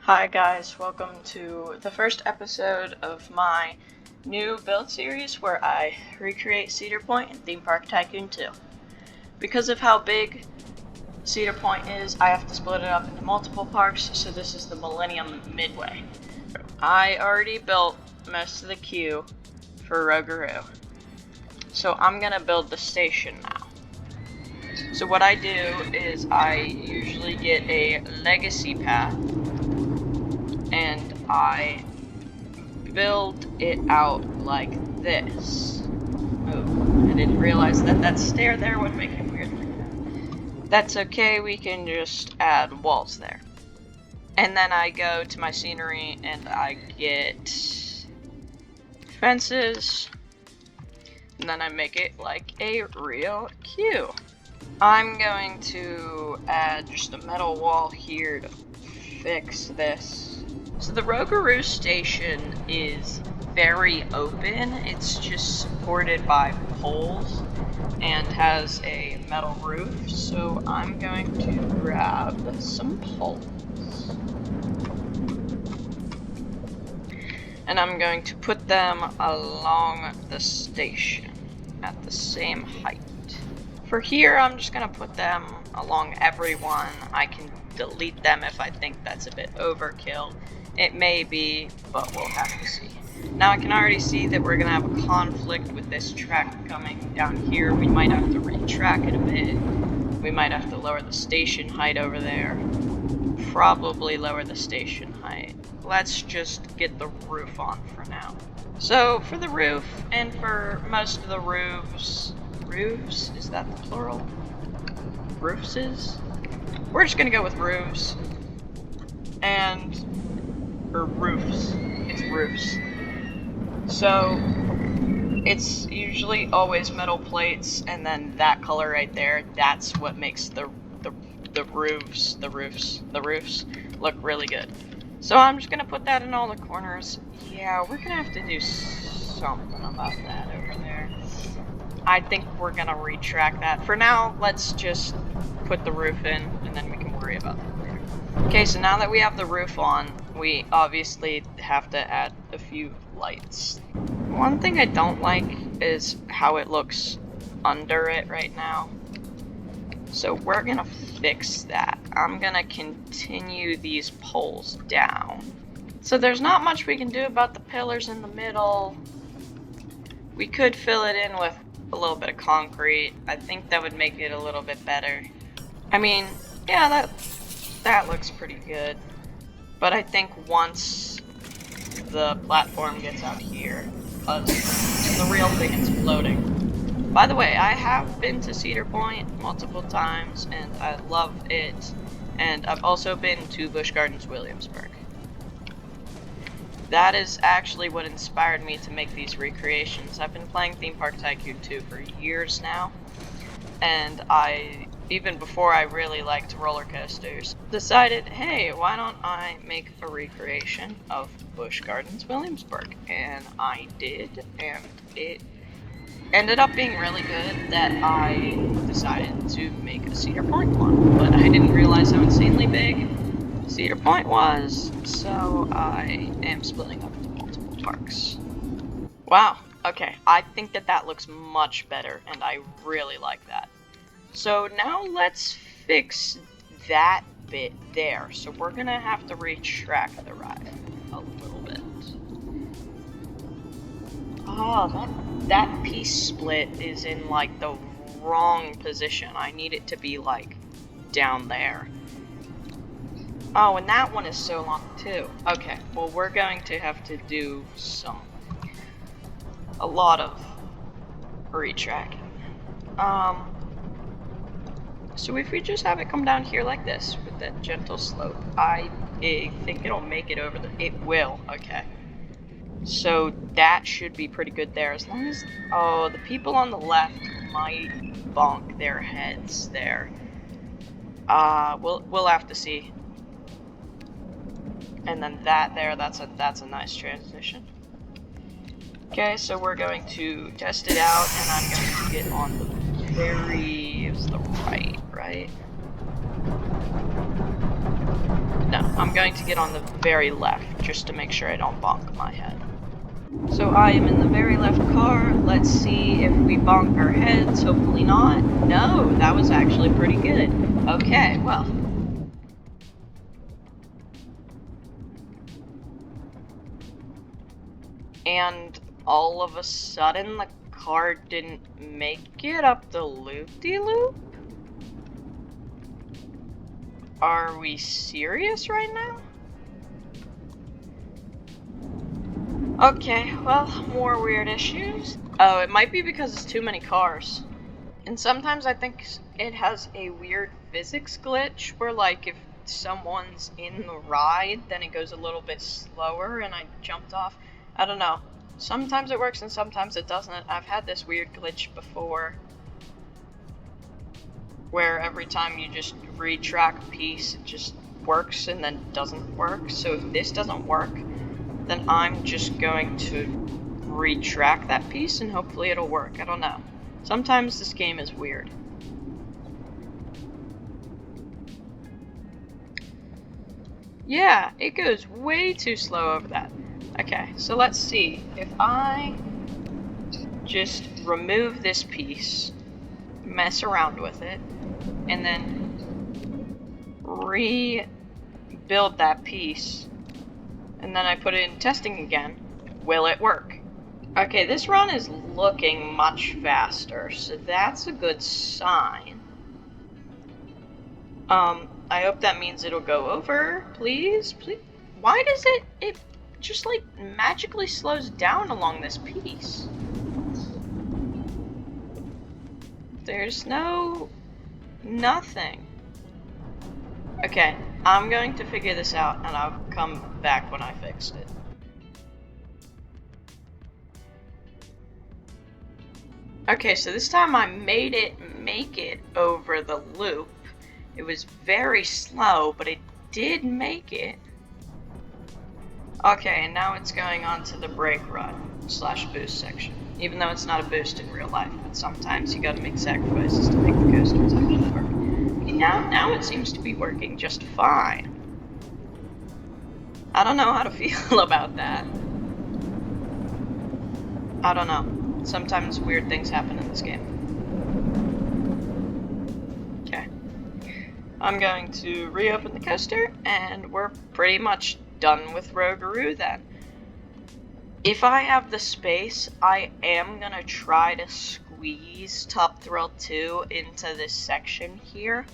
Hi guys, welcome to the first episode of my new build series where I recreate Cedar Point in Theme Park Tycoon 2. Because of how big Cedar Point is, I have to split it up into multiple parks, so this is the Millennium Midway. I already built most of the queue for Rougarou, so I'm gonna build the station now. So what I do is I usually get a legacy path and I build it out like this. Oh, I didn't realize that that stair there would make it weird like that. That's okay, we can just add walls there. And then I go to my scenery and I get fences. And then I make it like a real queue. I'm going to add just a metal wall here to fix this. So the Rougarou station is very open. It's just supported by poles and has a metal roof. So I'm going to grab some poles. And I'm going to put them along the station at the same height. For here, I'm just going to put them along every one. I can delete them if I think that's a bit overkill. It may be, but we'll have to see. Now I can already see that we're going to have a conflict with this track coming down here. We might have to retrack it a bit. We might have to lower the station height over there. Probably lower the station height. Let's just get the roof on for now. So for the roof, and for most of the roofs, is that the plural? Roofs? We're just gonna go with roofs. Or roofs. It's roofs. So it's usually always metal plates, and then that color right there, that's what makes the roofs look really good. So I'm just gonna put that in all the corners. Yeah, we're gonna have to do something about that over there. I think we're gonna retrack that. For now, let's just put the roof in, and then we can worry about that later. Okay, so now that we have the roof on, we obviously have to add a few lights. One thing I don't like is how it looks under it right now. So we're gonna fix that. I'm gonna continue these poles down. So there's not much we can do about the pillars in the middle. We could fill it in with a little bit of concrete. I think that would make it a little bit better. I mean, yeah, that looks pretty good. But I think once the platform gets out here, the real thing is floating. By the way, I have been to Cedar Point multiple times, and I love it. And I've also been to Busch Gardens, Williamsburg. That is actually what inspired me to make these recreations. I've been playing Theme Park Tycoon 2 for years now, and even before I really liked roller coasters, decided, hey, why don't I make a recreation of Busch Gardens, Williamsburg? And I did, and it ended up being really good that I decided to make a Cedar Point one, but I didn't realize how insanely big Cedar Point was, so I am splitting up into multiple parks. Wow, okay, I think that looks much better, and I really like that. So now let's fix that bit there. So we're gonna have to retract the ride a little bit. Oh, that piece split is in like the wrong position. I need it to be like down there. Oh, and that one is so long too. Okay, well we're going to have to do a lot of retracking. So if we just have it come down here like this with that gentle slope, I think it'll make it over it will, okay. So that should be pretty good there, as long as, oh, the people on the left might bonk their heads there. We'll have to see. And then that there, that's a nice transition. Okay, so we're going to test it out, and I'm going to get on the it was the right? No, I'm going to get on the very left, just to make sure I don't bonk my head. So I am in the very left car. Let's see if we bonk our heads. Hopefully not. No, that was actually pretty good. Okay, well. And all of a sudden, the car didn't make it up the loop-de-loop? Are we serious right now? Okay, well, more weird issues. Oh, it might be because it's too many cars. And sometimes I think it has a weird physics glitch where, like, if someone's in the ride, then it goes a little bit slower and I jumped off. I don't know. Sometimes it works and sometimes it doesn't. I've had this weird glitch before where every time you just retrack a piece, it just works and then doesn't work. So if this doesn't work, then I'm just going to retrack that piece and hopefully it'll work. I don't know. Sometimes this game is weird. Yeah, it goes way too slow over that. Okay, so let's see. If I just remove this piece, mess around with it, and then rebuild that piece, and then I put it in testing again, will it work? Okay, this run is looking much faster, so that's a good sign. I hope that means it'll go over, please, please. Why does it just like magically slows down along this piece? There's nothing. Okay, I'm going to figure this out and I'll come back when I fixed it. Okay, so this time I made it make it over the loop. It was very slow, but it did make it. Okay, and now it's going on to the brake run / boost section. Even though it's not a boost in real life, but sometimes you gotta make sacrifices to make the coasters actually work. Okay, now it seems to be working just fine. I don't know how to feel about that. I don't know. Sometimes weird things happen in this game. Okay. I'm going to reopen the coaster, and we're pretty much done with Rougarou then. If I have the space, I am gonna try to squeeze Top Thrill 2 into this section here,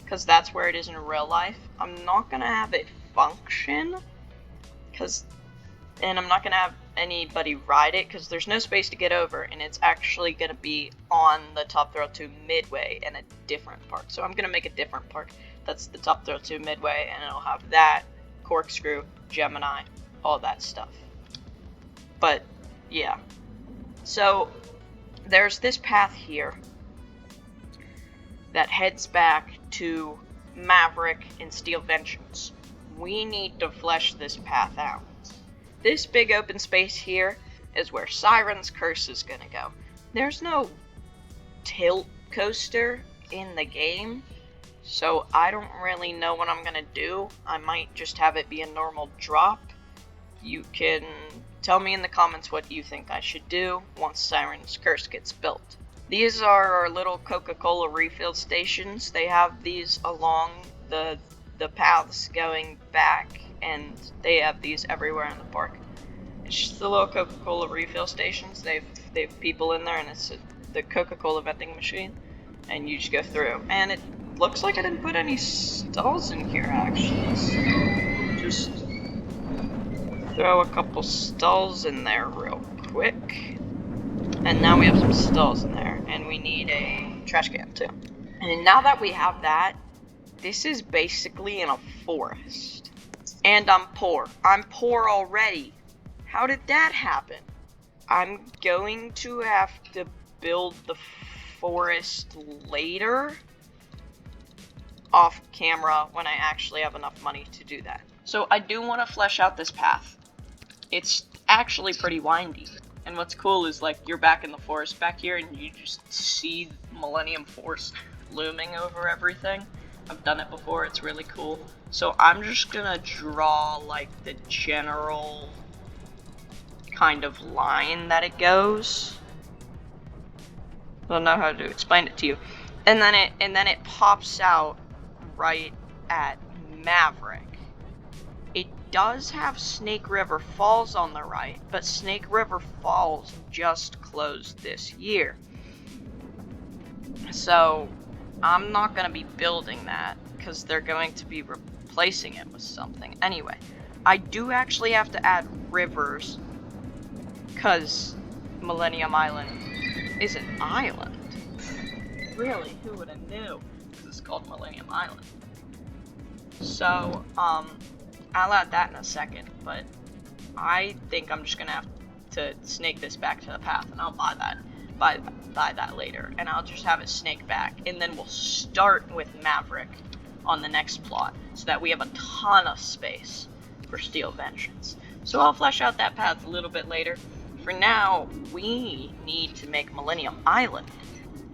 because that's where it is in real life. I'm not gonna have it function, and I'm not gonna have anybody ride it, because there's no space to get over, and it's actually gonna be on the Top Thrill 2 Midway in a different park. So I'm gonna make a different park that's the Top Thrill 2 Midway, and it'll have that, Corkscrew, Gemini, all that stuff. But, yeah. So, there's this path here that heads back to Maverick and Steel Vengeance. We need to flesh this path out. This big open space here is where Siren's Curse is gonna go. There's no tilt coaster in the game, so I don't really know what I'm gonna do. I might just have it be a normal drop. You can tell me in the comments what you think I should do once Siren's Curse gets built. These are our little Coca-Cola refill stations. They have these along the paths going back, and they have these everywhere in the park. It's just the little Coca-Cola refill stations. They've people in there, and it's the Coca-Cola vending machine, and you just go through. And it looks like I didn't put any stalls in here, actually. So just throw a couple stalls in there real quick. And now we have some stalls in there, and we need a trash can too. And now that we have that, this is basically in a forest. And I'm poor. I'm poor already. How did that happen? I'm going to have to build the forest later, off camera, when I actually have enough money to do that. So I do want to flesh out this path. It's actually pretty windy. And what's cool is, like, you're back in the forest back here and you just see Millennium Force looming over everything. I've done it before, it's really cool. So I'm just gonna draw like the general kind of line that it goes. I don't know how to explain it to you. And then it pops out right at Maverick. It does have Snake River Falls on the right, but Snake River Falls just closed this year. So I'm not going to be building that because they're going to be replacing it with something. Anyway, I do actually have to add rivers because Millennium Island is an island. Really, who would have knew? Because it's called Millennium Island. So, I'll add that in a second, but I think I'm just gonna have to snake this back to the path, and I'll buy that later, and I'll just have it snake back, and then we'll start with Maverick on the next plot, so that we have a ton of space for Steel Vengeance. So I'll flesh out that path a little bit later. For now, we need to make Millennium Island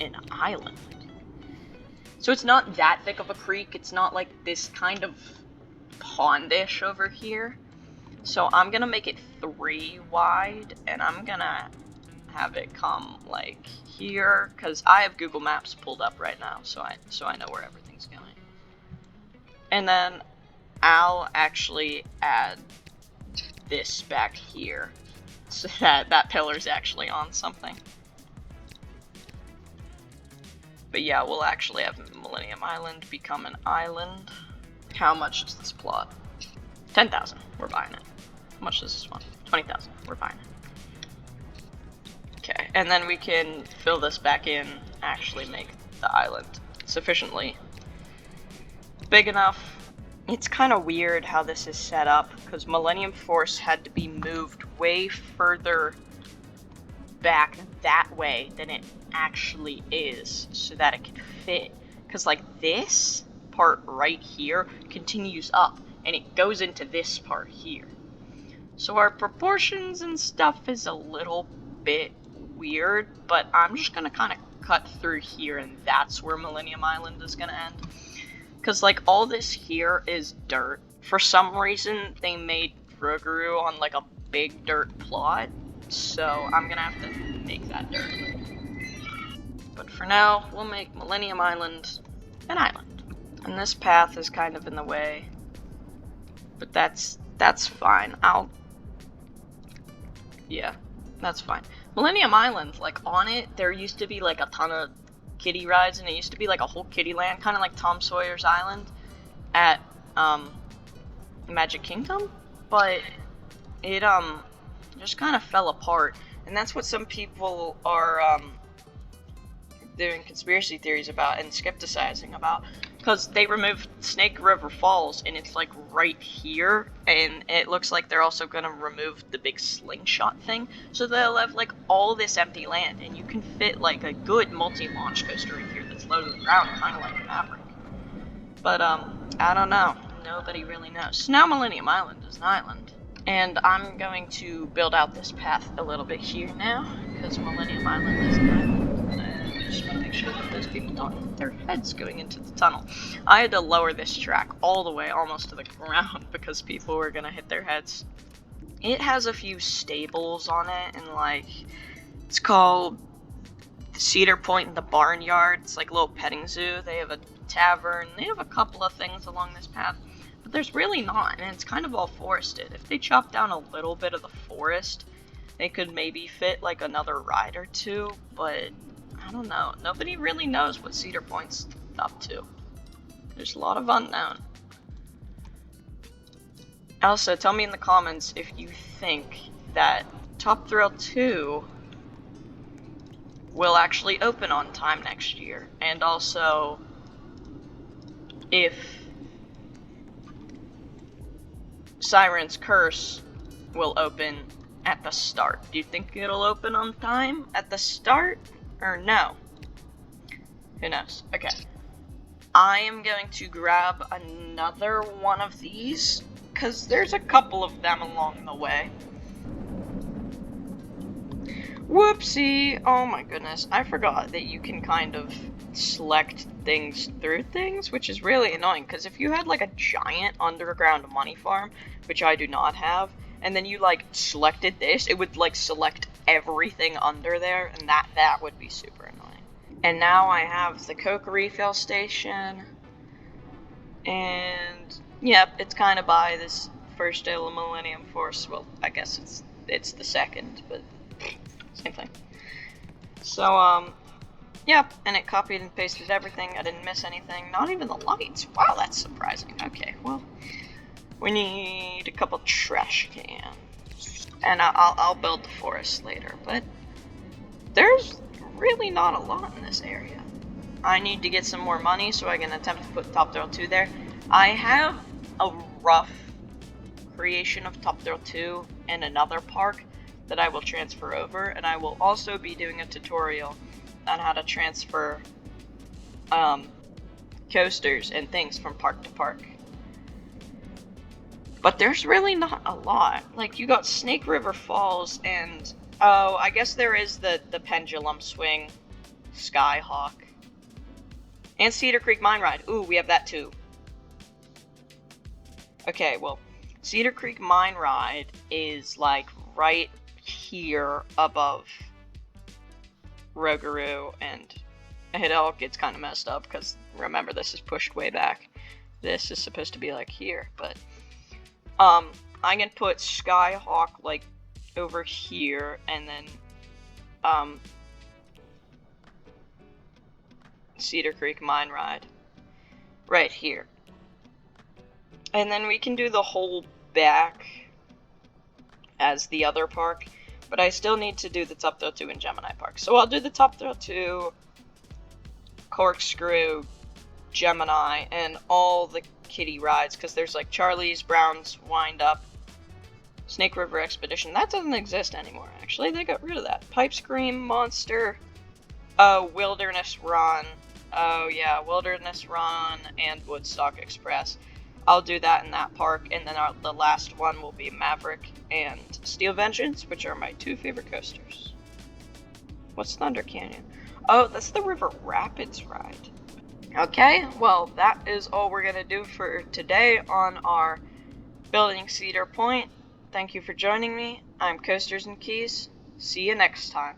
an island. So it's not that thick of a creek, it's not like this kind of pondish over here. So I'm gonna make it 3 wide, and I'm gonna have it come like here, because I have Google Maps pulled up right now, so I know where everything's going. And then I'll actually add this back here, so that pillar's actually on something. But yeah, we'll actually have Millennium Island become an island. How much is this plot? 10,000. We're buying it. How much is this one? 20,000. We're buying it. Okay, and then we can fill this back in, actually make the island sufficiently big enough. It's kind of weird how this is set up, because Millennium Force had to be moved way further back that way than it actually is, so that it can fit. Because like this part right here continues up, and it goes into this part here. So our proportions and stuff is a little bit weird, but I'm just gonna kind of cut through here, and that's where Millennium Island is gonna end. Because like all this here is dirt. For some reason, they made Rougarou on like a big dirt plot, so I'm gonna have to make that dirt. But for now, we'll make Millennium Island an island. And this path is kind of in the way, but that's fine. Yeah, that's fine. Millennium Island, like on it, there used to be like a ton of kiddie rides, and it used to be like a whole kiddie land, kind of like Tom Sawyer's Island at Magic Kingdom, but it just kind of fell apart, and that's what some people are doing conspiracy theories about and skepticizing about, because they removed Snake River Falls, and it's like right here, and it looks like they're also going to remove the big slingshot thing, so they'll have like all this empty land, and you can fit like a good multi-launch coaster in here that's low to the ground, kind of like Maverick. But I don't know, nobody really knows. So now Millennium Island is an island, and I'm going to build out this path a little bit here now, because Millennium Island is an island. Just want to make sure that those people don't hit their heads going into the tunnel. I had to lower this track all the way almost to the ground because people were going to hit their heads. It has a few stables on it, and like, it's called the Cedar Point and the Barnyard. It's like a little petting zoo. They have a tavern. They have a couple of things along this path, but there's really not, and it's kind of all forested. If they chop down a little bit of the forest, they could maybe fit like another ride or two, but I don't know. Nobody really knows what Cedar Point's up to. There's a lot of unknown. Also, tell me in the comments if you think that Top Thrill 2 will actually open on time next year. And also, if Siren's Curse will open at the start. Do you think it'll open on time at the start? Or no? Who knows? Okay. I am going to grab another one of these, because there's a couple of them along the way. Whoopsie! Oh my goodness, I forgot that you can kind of select things through things, which is really annoying, because if you had like a giant underground money farm, which I do not have, and then you like selected this, it would like select everything under there, and that would be super annoying. And now I have the Coke refill station, and yep, it's kind of by this first day of the Millennium Force. Well, I guess it's the second, but same thing. So yeah, and it copied and pasted everything. I didn't miss anything, not even the lights. Wow, that's surprising. Okay, well, we need a couple trash cans, and I'll build the forest later. But there's really not a lot in this area. I need to get some more money so I can attempt to put Top Thrill 2 there. I have a rough creation of Top Thrill 2 in another park that I will transfer over, and I will also be doing a tutorial on how to transfer coasters and things from park to park. But there's really not a lot. Like, you got Snake River Falls, and oh, I guess there is the Pendulum Swing, Skyhawk, and Cedar Creek Mine Ride. Ooh, we have that too. Okay, well, Cedar Creek Mine Ride is like right here above Rougarou, and it all gets kind of messed up because remember, this is pushed way back. This is supposed to be like here, but I can put Skyhawk like over here, and then Cedar Creek Mine Ride right here, and then we can do the whole back as the other park. But I still need to do the Top Thrill 2 in Gemini Park. So I'll do the Top Thrill 2, Corkscrew, Gemini, and all the kiddie rides. Because there's like Charlie's, Brown's, Wind Up, Snake River Expedition. That doesn't exist anymore, actually. They got rid of that. Pipe Scream, Monster, Wilderness Run. Oh yeah, Wilderness Run and Woodstock Express. I'll do that in that park, and then the last one will be Maverick and Steel Vengeance, which are my two favorite coasters. What's Thunder Canyon? Oh, that's the River Rapids ride. Okay, well, that is all we're going to do for today on our Building Cedar Point. Thank you for joining me. I'm Coasters and Keys. See you next time.